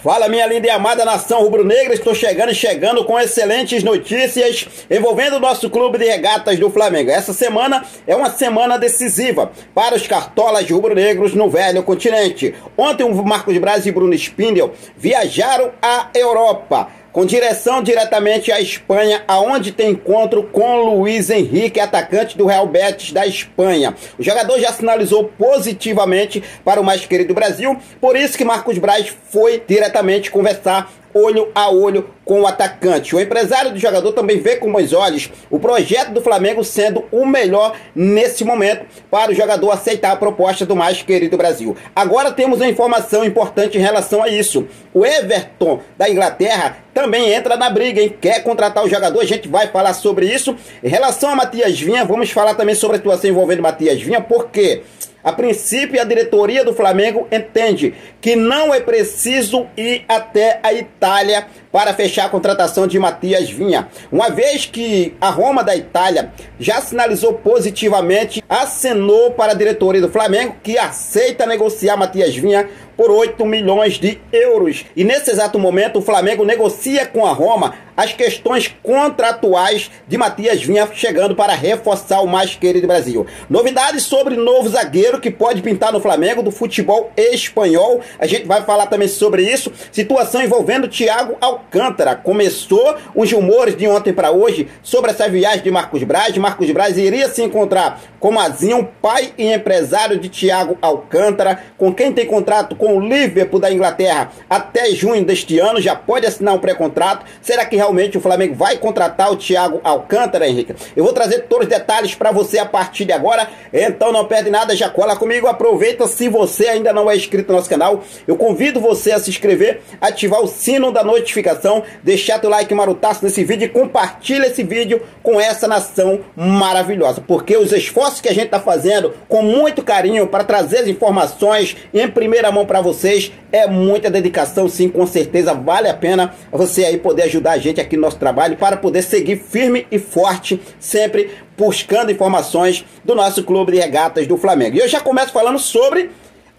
Fala, minha linda e amada nação rubro-negra, estou chegando com excelentes notícias envolvendo o nosso clube de regatas do Flamengo. Essa semana é uma semana decisiva para os cartolas rubro-negros no velho continente. Ontem o Marcos Braz e Bruno Spindel viajaram à Europa, com direção diretamente à Espanha, aonde tem encontro com Luiz Henrique, atacante do Real Betis da Espanha. O jogador já sinalizou positivamente para o mais querido Brasil, por isso que Marcos Braz foi diretamente conversar olho a olho com o atacante. O empresário do jogador também vê com bons olhos o projeto do Flamengo sendo o melhor nesse momento para o jogador aceitar a proposta do mais querido Brasil. Agora temos uma informação importante em relação a isso. O Everton da Inglaterra também entra na briga, hein? Quer contratar o jogador, a gente vai falar sobre isso. Em relação a Matias Vinha, vamos falar também sobre a situação envolvendo Matias Vinha, porque a princípio, a diretoria do Flamengo entende que não é preciso ir até a Itália para fechar a contratação de Matias Vinha, uma vez que a Roma da Itália já sinalizou positivamente, acenou para a diretoria do Flamengo que aceita negociar Matias Vinha por 8 milhões de euros. E nesse exato momento o Flamengo negocia com a Roma as questões contratuais de Matias Vinha, chegando para reforçar o mais querido Brasil. Novidades sobre novo zagueiro que pode pintar no Flamengo do futebol espanhol. A gente vai falar também sobre isso. Situação envolvendo Thiago Alcântara. Começou os rumores de ontem para hoje sobre essa viagem de Marcos Braz. Marcos Braz iria se encontrar com Mazinho, pai e empresário de Thiago Alcântara, com quem tem contrato com o Liverpool da Inglaterra até junho deste ano, já pode assinar um pré-contrato. Será que realmente o Flamengo vai contratar o Thiago Alcântara, Henrique? Eu vou trazer todos os detalhes para você a partir de agora, então não perde nada, já cola comigo, aproveita. Se você ainda não é inscrito no nosso canal, eu convido você a se inscrever, ativar o sino da notificação, deixar teu like marutaço nesse vídeo e compartilha esse vídeo com essa nação maravilhosa, porque os esforços que a gente está fazendo com muito carinho para trazer as informações em primeira mão para vocês é muita dedicação, sim, com certeza vale a pena você aí poder ajudar a gente aqui no nosso trabalho para poder seguir firme e forte, sempre buscando informações do nosso clube de regatas do Flamengo. E eu já começo falando sobre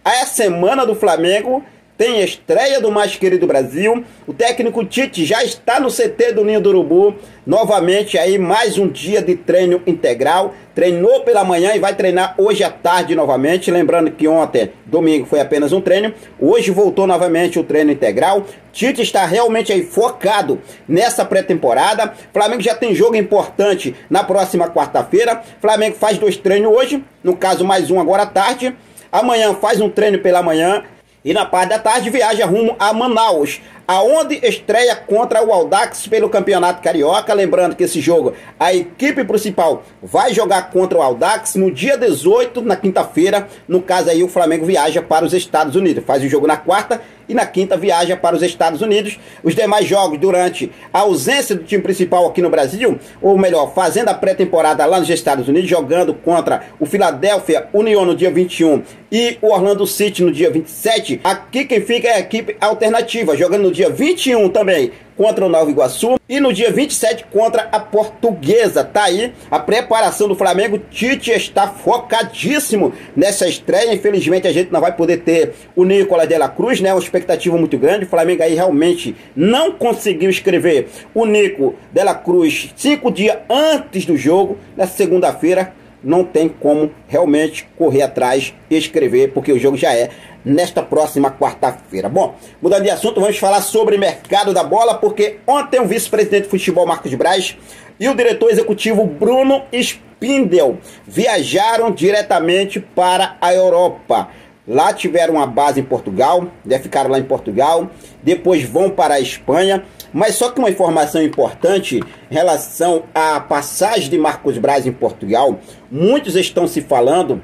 a semana do Flamengo. Tem estreia do mais querido Brasil. O técnico Tite já está no CT do Ninho do Urubu. Novamente aí mais um dia de treino integral. Treinou pela manhã e vai treinar hoje à tarde novamente. Lembrando que ontem, domingo, foi apenas um treino. Hoje voltou novamente o treino integral. Tite está realmente aí focado nessa pré-temporada. Flamengo já tem jogo importante na próxima quarta-feira. Flamengo faz 2 treinos hoje. No caso, mais um agora à tarde. Amanhã faz um treino pela manhã. E na parte da tarde viaja rumo a Manaus, aonde estreia contra o Audax pelo Campeonato Carioca. Lembrando que esse jogo, a equipe principal vai jogar contra o Audax no dia 18, na quinta-feira. No caso aí o Flamengo viaja para os Estados Unidos, faz o jogo na quarta e na quinta viaja para os Estados Unidos. Os demais jogos durante a ausência do time principal aqui no Brasil, ou melhor, fazendo a pré-temporada lá nos Estados Unidos, jogando contra o Philadelphia Union no dia 21 e o Orlando City no dia 27. Aqui quem fica é a equipe alternativa, jogando no dia 21 também contra o Nova Iguaçu e no dia 27 contra a Portuguesa. Tá aí a preparação do Flamengo. Tite está focadíssimo nessa estreia. Infelizmente a gente não vai poder ter o Nicolás de la Cruz, né? Uma expectativa muito grande. O Flamengo aí realmente não conseguiu escrever o Nico de la Cruz 5 dias antes do jogo, na segunda-feira. Não tem como realmente correr atrás e escrever, porque o jogo já é nesta próxima quarta-feira. Bom, mudando de assunto, vamos falar sobre mercado da bola, porque ontem o vice-presidente de futebol Marcos Braz e o diretor executivo Bruno Spindel viajaram diretamente para a Europa. Lá tiveram uma base em Portugal, ficaram lá em Portugal, depois vão para a Espanha. Mas só que uma informação importante em relação à passagem de Marcos Braz em Portugal, muitos estão se falando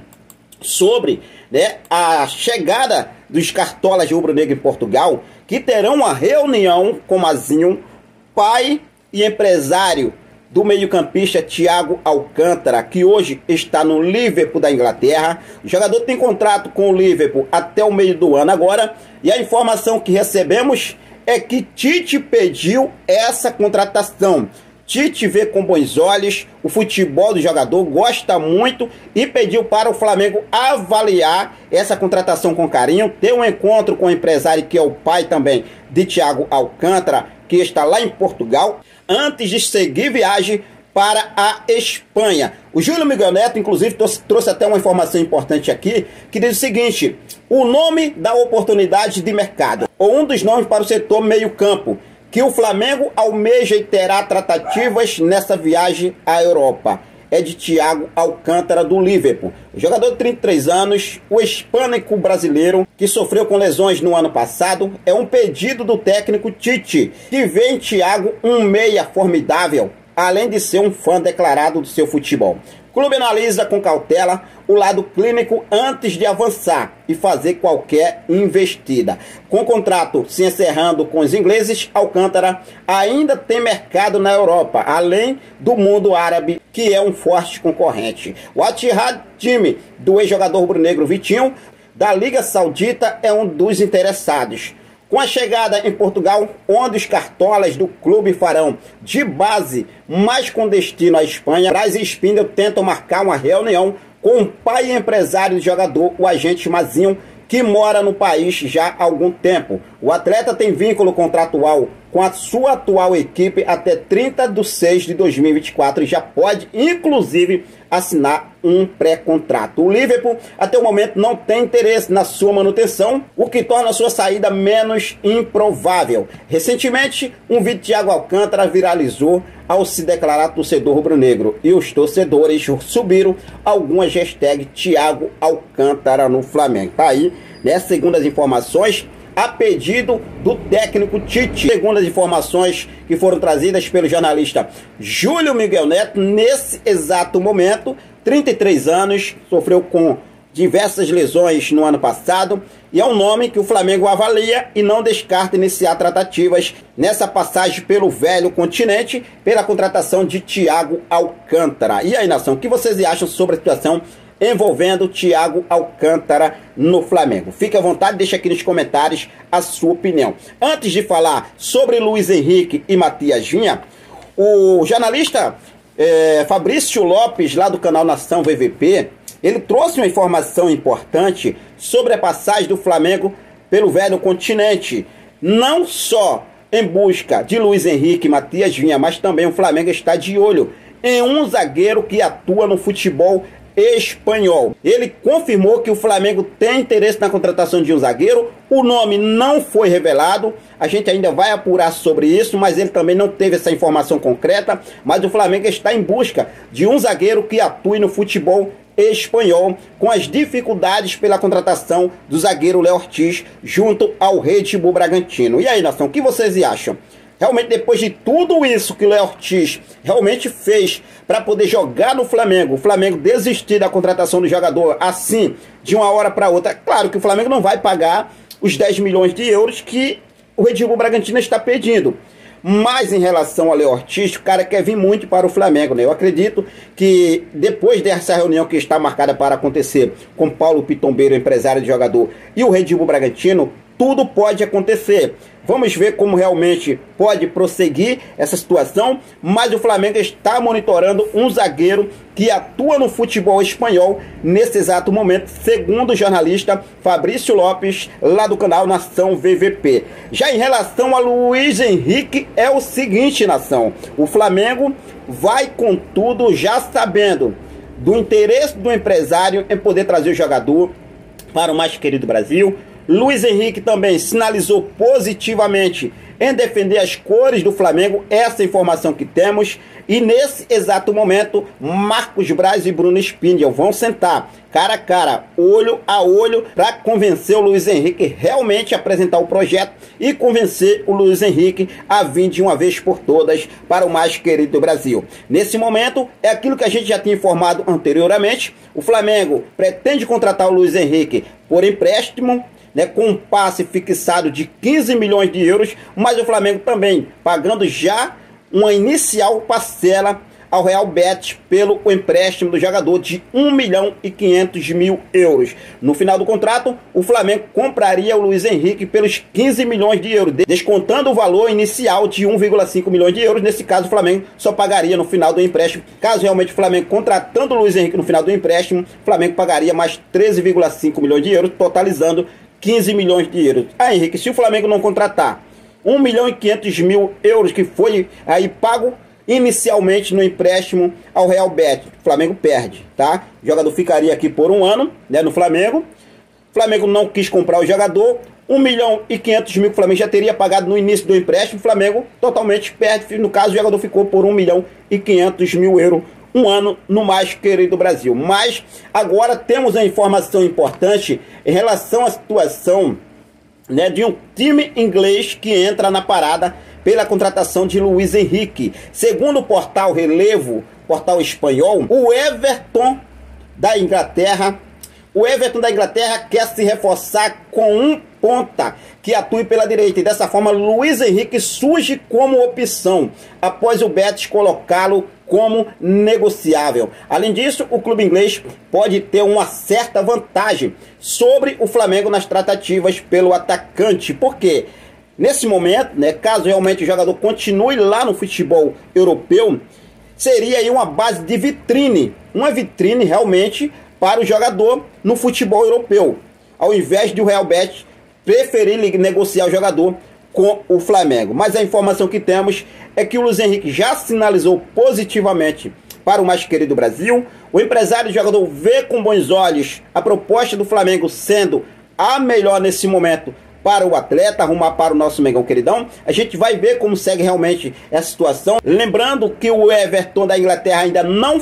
sobre, né, a chegada dos cartolas rubro-negro em Portugal, que terão uma reunião com Mazinho, pai e empresário do meio-campista Thiago Alcântara, que hoje está no Liverpool da Inglaterra. O jogador tem contrato com o Liverpool até o meio do ano agora, e a informação que recebemos é que Tite pediu essa contratação. Tite vê com bons olhos o futebol do jogador, gosta muito e pediu para o Flamengo avaliar essa contratação com carinho, ter um encontro com o empresário que é o pai também de Thiago Alcântara, que está lá em Portugal, antes de seguir viagem para a Espanha. O Júlio Miguel Neto, inclusive, trouxe até uma informação importante aqui, que diz o seguinte: o nome da oportunidade de mercado, ou um dos nomes para o setor meio-campo, que o Flamengo almeja e terá tratativas nessa viagem à Europa, é de Thiago Alcântara, do Liverpool. O jogador de 33 anos, o hispânico brasileiro, que sofreu com lesões no ano passado, é um pedido do técnico Tite, que vê em Thiago um meia formidável, além de ser um fã declarado do seu futebol. O clube analisa com cautela o lado clínico antes de avançar e fazer qualquer investida. Com o contrato se encerrando com os ingleses, Alcântara ainda tem mercado na Europa, além do mundo árabe, que é um forte concorrente. O Al-Ittihad, time do ex-jogador rubro-negro Vitinho, da Liga Saudita, é um dos interessados. Com a chegada em Portugal, onde os cartolas do clube farão de base, mas com destino à Espanha, Braz e Spindle tentam marcar uma reunião com o pai e empresário do jogador, o agente Mazinho, que mora no país já há algum tempo. O atleta tem vínculo contratual com a sua atual equipe até 30/6/2024 e já pode, inclusive, assinar um pré-contrato. O Liverpool, até o momento, não tem interesse na sua manutenção, o que torna a sua saída menos improvável. Recentemente, um vídeo de Thiago Alcântara viralizou ao se declarar torcedor rubro-negro e os torcedores subiram algumas hashtags Thiago Alcântara no Flamengo. Tá aí, né? Segundo as informações, a pedido do técnico Tite. Segundo as informações que foram trazidas pelo jornalista Júlio Miguel Neto, nesse exato momento, 33 anos, sofreu com diversas lesões no ano passado e é um nome que o Flamengo avalia e não descarta iniciar tratativas nessa passagem pelo velho continente pela contratação de Thiago Alcântara. E aí, nação, o que vocês acham sobre a situação envolvendo Thiago Alcântara no Flamengo? Fique à vontade, deixa aqui nos comentários a sua opinião. Antes de falar sobre Luiz Henrique e Matias Vinha, o jornalista Fabrício Lopes, lá do canal Nação VVP, ele trouxe uma informação importante sobre a passagem do Flamengo pelo velho continente. Não só em busca de Luiz Henrique e Matias Vinha, mas também o Flamengo está de olho em um zagueiro que atua no futebol espanhol. Ele confirmou que o Flamengo tem interesse na contratação de um zagueiro. O nome não foi revelado, a gente ainda vai apurar sobre isso, mas ele também não teve essa informação concreta. Mas o Flamengo está em busca de um zagueiro que atue no futebol espanhol, com as dificuldades pela contratação do zagueiro Léo Ortiz junto ao Red Bull Bragantino. E aí, nação, o que vocês acham? Realmente, depois de tudo isso que o Léo Ortiz realmente fez para poder jogar no Flamengo, o Flamengo desistir da contratação do jogador assim, de uma hora para outra? Claro que o Flamengo não vai pagar os 10 milhões de euros que o Red Bull Bragantino está pedindo. Mas em relação ao Léo Ortiz, o cara quer vir muito para o Flamengo, né? Eu acredito que depois dessa reunião que está marcada para acontecer com Paulo Pitombeiro, empresário de jogador, e o Red Bull Bragantino, tudo pode acontecer. Vamos ver como realmente pode prosseguir essa situação, mas o Flamengo está monitorando um zagueiro que atua no futebol espanhol nesse exato momento, segundo o jornalista Fabrício Lopes, lá do canal Nação VVP. Já em relação a Luiz Henrique, é o seguinte, nação, o Flamengo vai com tudo, já sabendo do interesse do empresário em poder trazer o jogador para o mais querido Brasil. Luiz Henrique também sinalizou positivamente em defender as cores do Flamengo, essa informação que temos. E nesse exato momento, Marcos Braz e Bruno Spindle vão sentar cara a cara, olho a olho, para convencer o Luiz Henrique realmente a apresentar o projeto e convencer o Luiz Henrique a vir de uma vez por todas para o mais querido do Brasil. Nesse momento, é aquilo que a gente já tinha informado anteriormente, o Flamengo pretende contratar o Luiz Henrique por empréstimo, né, com um passe fixado de 15 milhões de euros, mas o Flamengo também pagando já uma inicial parcela ao Real Betis pelo empréstimo do jogador de 1.500.000 euros. No final do contrato, o Flamengo compraria o Luiz Henrique pelos 15 milhões de euros, descontando o valor inicial de 1,5 milhões de euros. Nesse caso, o Flamengo só pagaria no final do empréstimo. Caso realmente o Flamengo contratando o Luiz Henrique no final do empréstimo, o Flamengo pagaria mais 13,5 milhões de euros, totalizando 15 milhões de euros. Henrique, se o Flamengo não contratar 1.500.000 euros que foi aí pago inicialmente no empréstimo ao Real Betis, o Flamengo perde, tá? O jogador ficaria aqui por um ano, né, no Flamengo. O Flamengo não quis comprar o jogador. 1.500.000 que o Flamengo já teria pagado no início do empréstimo, o Flamengo totalmente perde. No caso, o jogador ficou por 1.500.000 euros, um ano no mais querido Brasil. Mas agora temos a informação importante em relação à situação, né, de um time inglês que entra na parada pela contratação de Luiz Henrique. Segundo o portal Relevo, portal espanhol, o Everton da Inglaterra quer se reforçar com um ponta que atue pela direita, e dessa forma Luiz Henrique surge como opção após o Betis colocá-lo como negociável. Além disso, o clube inglês pode ter uma certa vantagem sobre o Flamengo nas tratativas pelo atacante, porque nesse momento, né, caso realmente o jogador continue lá no futebol europeu, seria aí uma base de vitrine, uma vitrine realmente para o jogador no futebol europeu, ao invés de o Real Betis preferir negociar o jogador com o Flamengo. Mas a informação que temos é que o Luiz Henrique já sinalizou positivamente para o mais querido Brasil. O empresário do jogador vê com bons olhos a proposta do Flamengo sendo a melhor nesse momento para o atleta, arrumar para o nosso Mengão queridão. A gente vai ver como segue realmente essa situação. Lembrando que o Everton da Inglaterra ainda não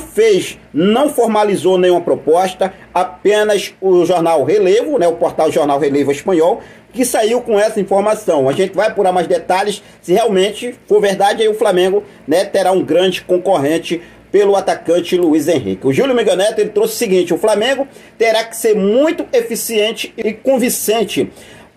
formalizou nenhuma proposta, apenas o jornal Relevo, né, o portal Jornal Relevo espanhol, que saiu com essa informação. A gente vai apurar mais detalhes. Se realmente for verdade, aí o Flamengo, né, terá um grande concorrente pelo atacante Luiz Henrique. O Júlio Mega Neto, ele trouxe o seguinte: o Flamengo terá que ser muito eficiente e convincente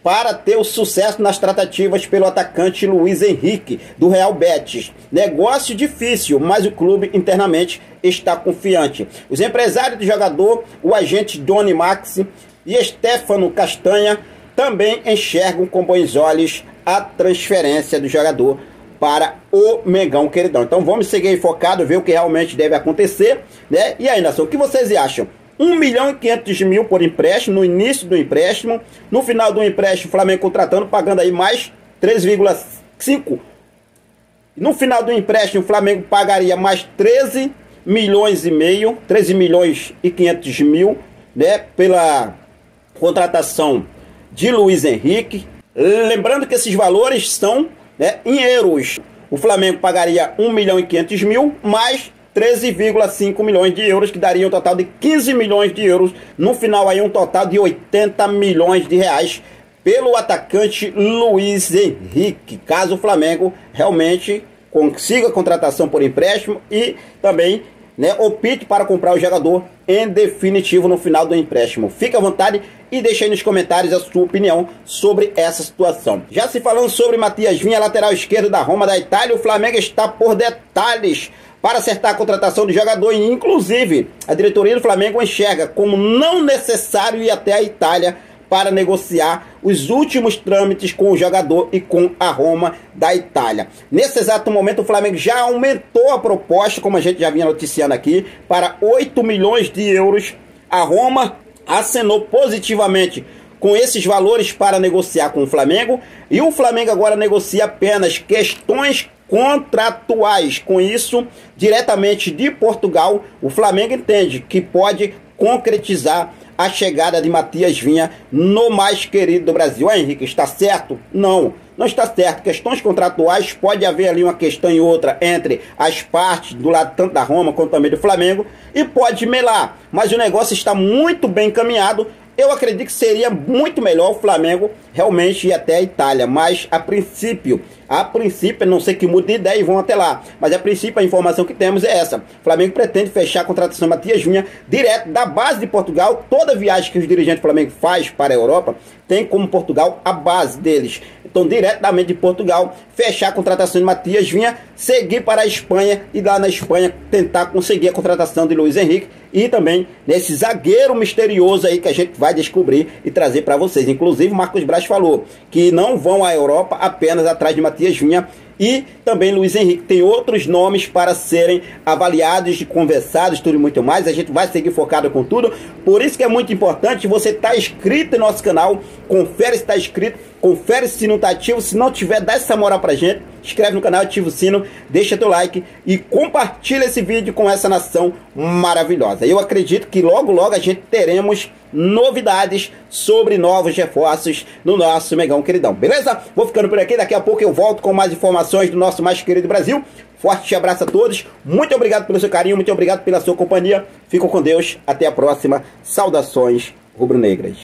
para ter o sucesso nas tratativas pelo atacante Luiz Henrique, do Real Betis. Negócio difícil, mas o clube internamente está confiante. Os empresários do jogador, o agente Doni Max e Stefano Castanha, também enxergam com bons olhos a transferência do jogador para o Mengão queridão. Então vamos seguir focado, ver o que realmente deve acontecer, né? E aí, nação, o que vocês acham? 1.500.000 por empréstimo, no início do empréstimo. No final do empréstimo, o Flamengo contratando, pagando aí mais 3,5. No final do empréstimo, o Flamengo pagaria mais 13 milhões e meio, 13.500.000, né, pela contratação de Luiz Henrique. Lembrando que esses valores são, né, em euros. O Flamengo pagaria 1.500.000 mais 13,5 milhões de euros, que daria um total de 15 milhões de euros. No final aí um total de 80 milhões de reais pelo atacante Luiz Henrique, caso o Flamengo realmente consiga a contratação por empréstimo e também, né, opte para comprar o jogador em definitivo no final do empréstimo. Fique à vontade e deixe aí nos comentários a sua opinião sobre essa situação. Já se falando sobre Matias Vinha, lateral esquerdo da Roma da Itália, o Flamengo está por detalhes para acertar a contratação do jogador, e inclusive a diretoria do Flamengo enxerga como não necessário ir até a Itália para negociar os últimos trâmites com o jogador e com a Roma da Itália. Nesse exato momento, o Flamengo já aumentou a proposta, como a gente já vinha noticiando aqui, para 8 milhões de euros. A Roma acenou positivamente com esses valores para negociar com o Flamengo, e o Flamengo agora negocia apenas questões contratuais. Com isso, diretamente de Portugal, o Flamengo entende que pode concretizar a chegada de Matias Vinha no mais querido do Brasil. Henrique, está certo? Não está certo. Questões contratuais, pode haver ali uma questão e outra entre as partes, do lado tanto da Roma quanto também do Flamengo, e pode melar, mas o negócio está muito bem encaminhado. Eu acredito que seria muito melhor o Flamengo realmente ir até a Itália, mas a princípio, não sei que mude de ideia e vão até lá, mas a princípio a informação que temos é essa: o Flamengo pretende fechar a contratação de Matias Vinha direto da base de Portugal. Toda viagem que os dirigentes do Flamengo faz para a Europa tem como Portugal a base deles. Então, diretamente de Portugal, fechar a contratação de Matias Vinha, seguir para a Espanha e lá na Espanha tentar conseguir a contratação de Luiz Henrique e também nesse zagueiro misterioso aí que a gente vai descobrir e trazer para vocês. Inclusive, o Marcos Braz falou que não vão à Europa apenas atrás de Matias Vinha e também Luiz Henrique. Tem outros nomes para serem avaliados, conversados, tudo e muito mais. A gente vai seguir focado com tudo. Por isso que é muito importante você estar inscrito em nosso canal. Confere se está inscrito, confere se não está ativo. Se não tiver, dá essa moral pra gente. Inscreve no canal, ativa o sino, deixa teu like e compartilha esse vídeo com essa nação maravilhosa. Eu acredito que logo logo a gente teremos novidades sobre novos reforços no nosso Mengão queridão, beleza? Vou ficando por aqui, daqui a pouco eu volto com mais informações do nosso mais querido Brasil. Forte abraço a todos, muito obrigado pelo seu carinho, muito obrigado pela sua companhia. Fico com Deus, até a próxima. Saudações rubro-negras.